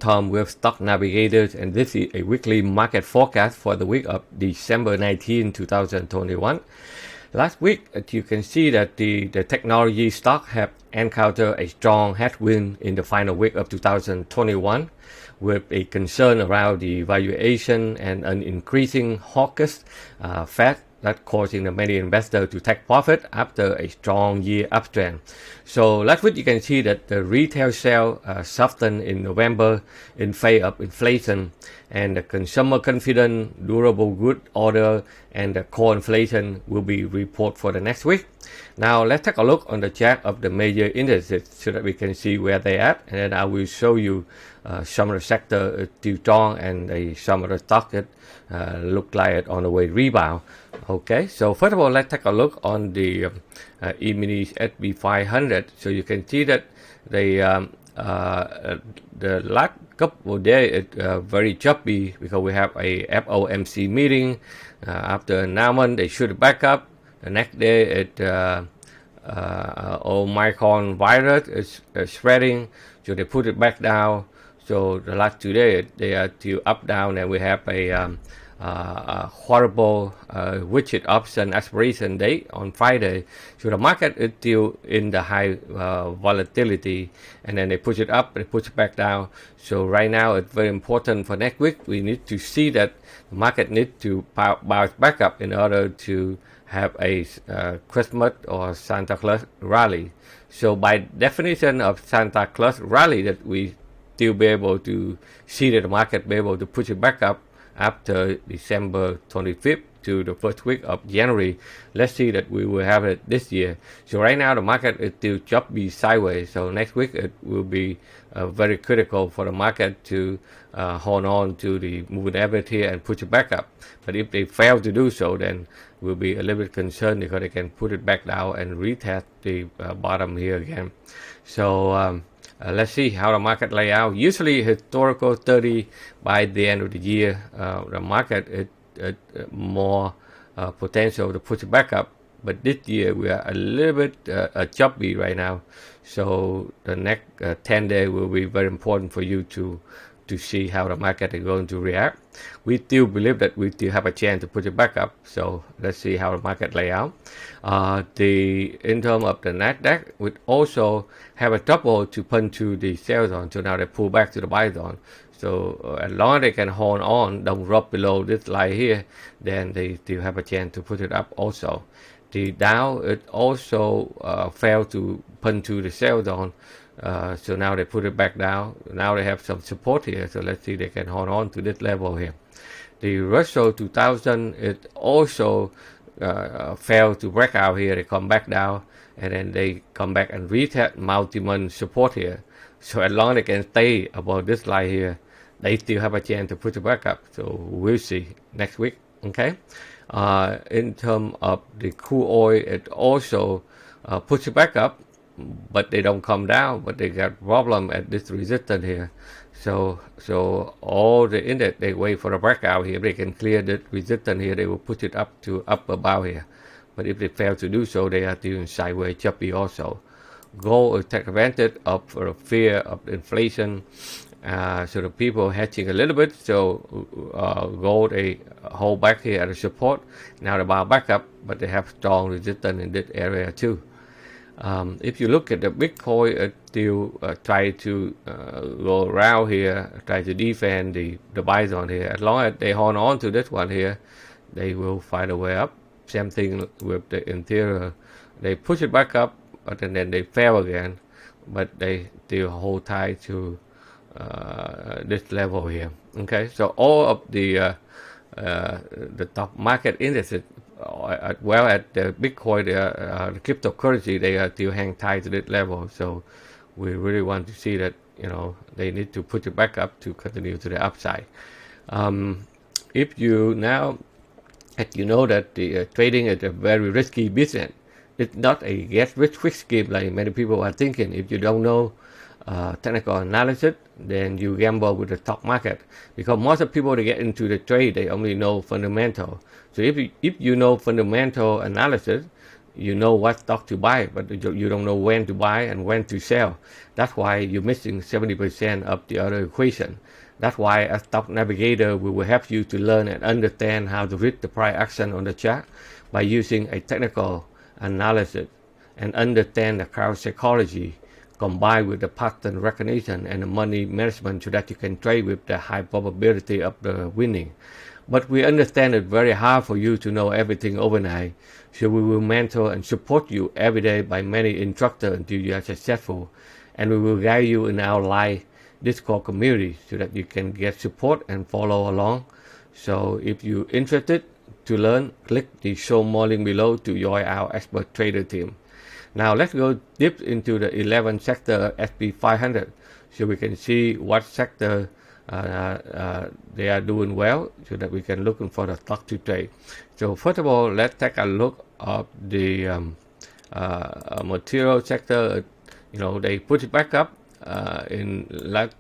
Tom with Stock Navigators, and this is a weekly market forecast for the week of December 19, 2021. Last week, you can see that the technology stock have encountered a strong headwind in the final week of 2021 with a concern around the valuation and an increasing hawkish Fed that causing the many investors to take profit after a strong year uptrend. So last week you can see that the retail sales softened in November in favor of inflation, and the consumer confidence, durable good order, and the core inflation will be reported for the next week. Now let's take a look on the chart of the major indices so that we can see where they at, and then I will show you some of the sector still strong and some of the stock that look like it on the way rebound. Okay, so first of all, let's take a look on the E-mini SP 500. So you can see that the last couple of days it's very choppy because we have a FOMC meeting. After announcement, they shoot back up. The next day, it Omicron virus is spreading, so they put it back down. So the last 2 days, they are still up, down, and we have a horrible widget option expiration date on Friday. So the market is still in the high volatility, and then they push it up, they push it back down. So right now it's very important for next week. We need to see that the market needs to bounce back up in order to have a Christmas or Santa Claus rally. So by definition of Santa Claus rally, that we still be able to see that the market be able to push it back up after December 25th to the first week of January. Let's see that we will have it this year. So right now the market is still choppy sideways. So next week it will be very critical for the market to hold on to the moving average here and push it back up. But if they fail to do so, then we'll be a little bit concerned because they can put it back down and retest the bottom here again. So let's see how the market lay out. Usually historical 30 by the end of the year, the market is more potential to push it back up. But this year we are a little bit choppy right now. So the next 10 days will be very important for you to see how the market is going to react. We still believe that we still have a chance to push it back up. So let's see how the market lay out. In terms of the Nasdaq, we also have a trouble to punch to the sell zone. So now they pull back to the buy zone. So as long as they can hold on, don't drop below this line here, then they still have a chance to put it up also. The Dow, it also failed to punch to the sell zone. So now they put it back down. Now they have some support here. So let's see they can hold on to this level here. The Russell 2000, it also failed to break out here. They come back down, and then they come back and retest multi-month support here. So as long as they can stay above this line here, they still have a chance to push it back up. So we'll see next week. Okay. In terms of the crude oil, it also pushed it back up, but they don't come down, but they got problem at this resistance here. So all the index, they wait for a breakout here. If they can clear the resistance here, they will push it up to upper bow here. But if they fail to do so, they are still in sideways choppy also. Gold will take advantage of the fear of inflation. So the people hedging a little bit. So gold, they hold back here at the support. Now they bounce back up, but they have strong resistance in this area too. If you look at the Bitcoin, it still try to go around here, try to defend the buy zone here. As long as they hold on to this one here, they will find a way up. Same thing with the interior. They push it back up, but then they fail again. But they still hold tight to this level here. Okay, so all of the top market indices, as well as the Bitcoin, the cryptocurrency, they are still hang tight to this level. So we really want to see that, you know, they need to put it back up to continue to the upside. If you now, you know that the trading is a very risky business. It's not a get rich quick scheme like many people are thinking. If you don't know technical analysis, then you gamble with the stock market, because most of the people that get into the trade, they only know fundamental. So if you know fundamental analysis, you know what stock to buy, but you don't know when to buy and when to sell. That's why you're missing 70% of the other equation. That's why a stock navigator will help you to learn and understand how to read the price action on the chart by using a technical analysis and understand the crowd psychology combined with the pattern recognition and the money management so that you can trade with the high probability of the winning. But we understand it's very hard for you to know everything overnight, so we will mentor and support you every day by many instructors until you are successful, and we will guide you in our live Discord community so that you can get support and follow along. So if you're interested to learn, click the show more link below to join our expert trader team. Now let's go deep into the 11 sector SP 500 so we can see what sector they are doing well so that we can look for the stock to trade. So first of all, let's take a look at the material sector. They put it back up in last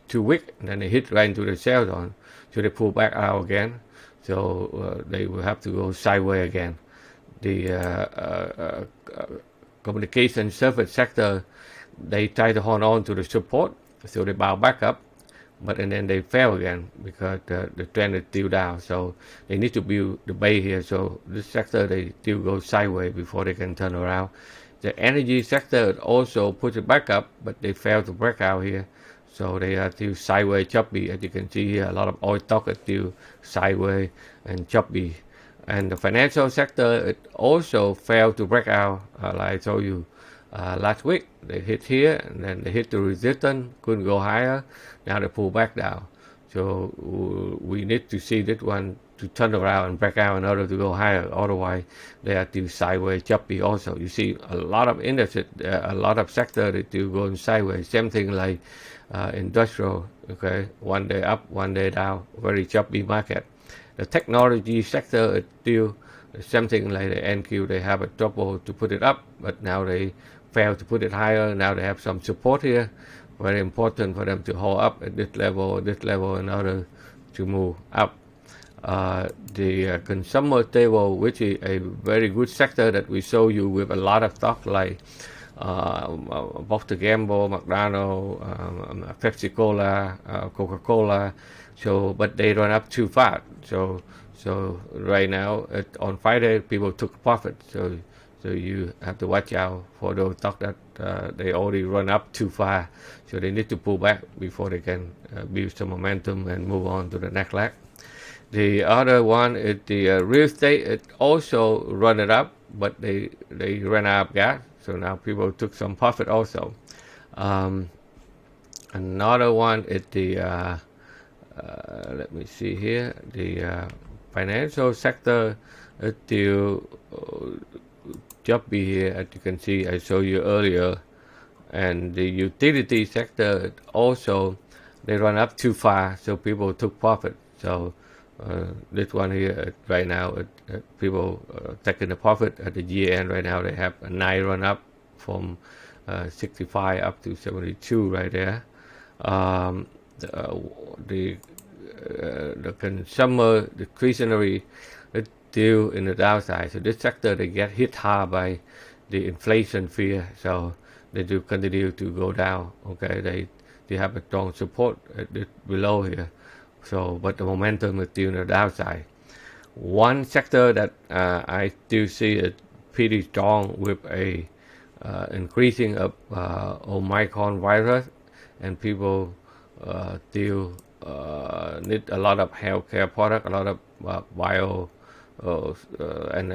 2 weeks, and then they hit right into the sell zone, so they pull back out again. So they will have to go sideways again. The communication service sector, they try to hold on to the support, so they bounce back up, but and then they fell again because the trend is still down. So they need to build the base here. So this sector, they still go sideways before they can turn around. The energy sector also put it back up, but they failed to break out here. So they are still sideways choppy. As you can see here, a lot of oil stock is still sideways and choppy. And the financial sector, it also failed to break out, like I told you last week. They hit here, and then they hit the resistance, couldn't go higher. Now they pull back down. So we need to see this one to turn around and break out in order to go higher. Otherwise, they are still sideways choppy also. You see a lot of industries, a lot of sectors that still going sideways. Same thing like industrial, okay? One day up, one day down, very choppy market. The technology sector is still something like the NQ. They have a trouble to put it up, but now they fail to put it higher. Now they have some support here. Very important for them to hold up at this level in order to move up. The consumer table, which is a very good sector that we show you with a lot of stock like Procter Gamble, McDonald's, Pepsi Cola, Coca-Cola. So, but they run up too fast. So right now on Friday, people took profit. So you have to watch out for those stocks that they already run up too far. So they need to pull back before they can build some momentum and move on to the next leg. The other one is the real estate. It also run it up, but they ran out of gas. So now people took some profit also. Another one is the let me see here. The financial sector is still choppy here, as you can see. I showed you earlier. And the utility sector also, they run up too far, so people took profit. So this one here right now, people taking the profit at the year end right now. They have a nice run up from 65 up to 72 right there. The consumer discretionary is still in the downside. So this sector, they get hit hard by the inflation fear. So they do continue to go down. Okay, they have a strong support at this below here. So, but the momentum is still in the downside. One sector that I still see is pretty strong with a increasing of Omicron virus, and people still need a lot of healthcare product, a lot of bio and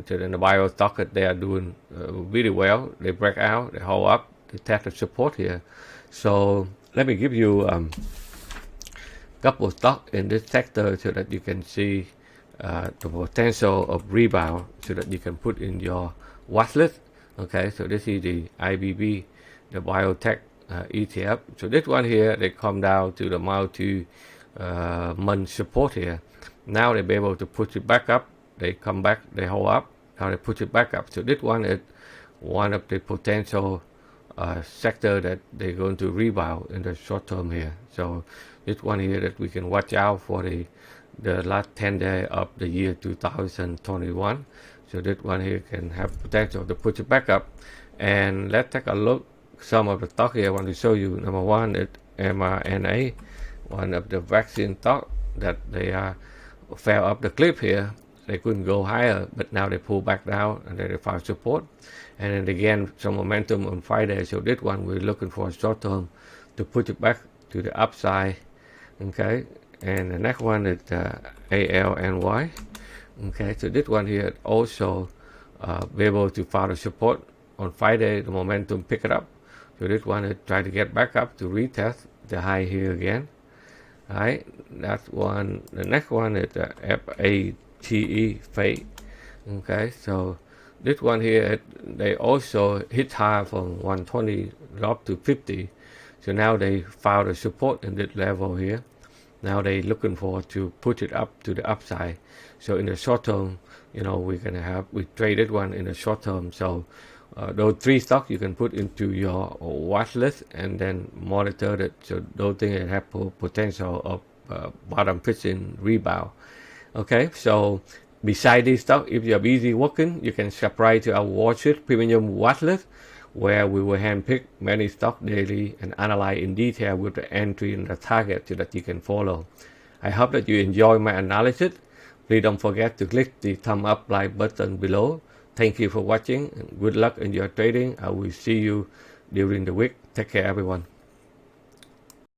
the bio stock, they are doing really well. They break out, they hold up, they test the support here. So let me give you a couple of stocks in this sector so that you can see the potential of rebound, so that you can put in your watch list. Okay, so this is the IBB, the biotech ETF. So this one here, they come down to the multi-month support here. Now they'll be able to push it back up. They come back, they hold up. Now they push it back up. So this one is one of the potential sector that they're going to rebound in the short term here. So this one here that we can watch out for the last 10 days of the year 2021. So this one here can have potential to push it back up. And let's take a look some of the stock here I want to show you. Number one is mRNA, one of the vaccine stock that they fell off the cliff here. They couldn't go higher, but now they pull back down and they found support. And then again, some momentum on Friday. So this one we're looking for a short term to put it back to the upside. Okay, and the next one is ALNY. Okay, so this one here also be able to find a support on Friday. The momentum pick it up. So this one is try to get back up to retest the high here again. All right, that's one. The next one is FATE fake. Okay, so this one here they also hit high from 120 drop to 50. So now they found a support in this level here. Now they looking for to put it up to the upside. So in the short term, you know, we traded one in the short term. So those three stocks you can put into your watch list and then monitor it. So those things that have potential of bottom fishing rebound. Okay, so beside these stocks, if you're busy working, you can subscribe to our Watchlist premium watchlist, where we will handpick many stocks daily and analyze in detail with the entry and the target so that you can follow. I hope that you enjoy my analysis. Please don't forget to click the thumb up like button below. Thank you for watching and good luck in your trading. I will see you during the week. Take care, everyone.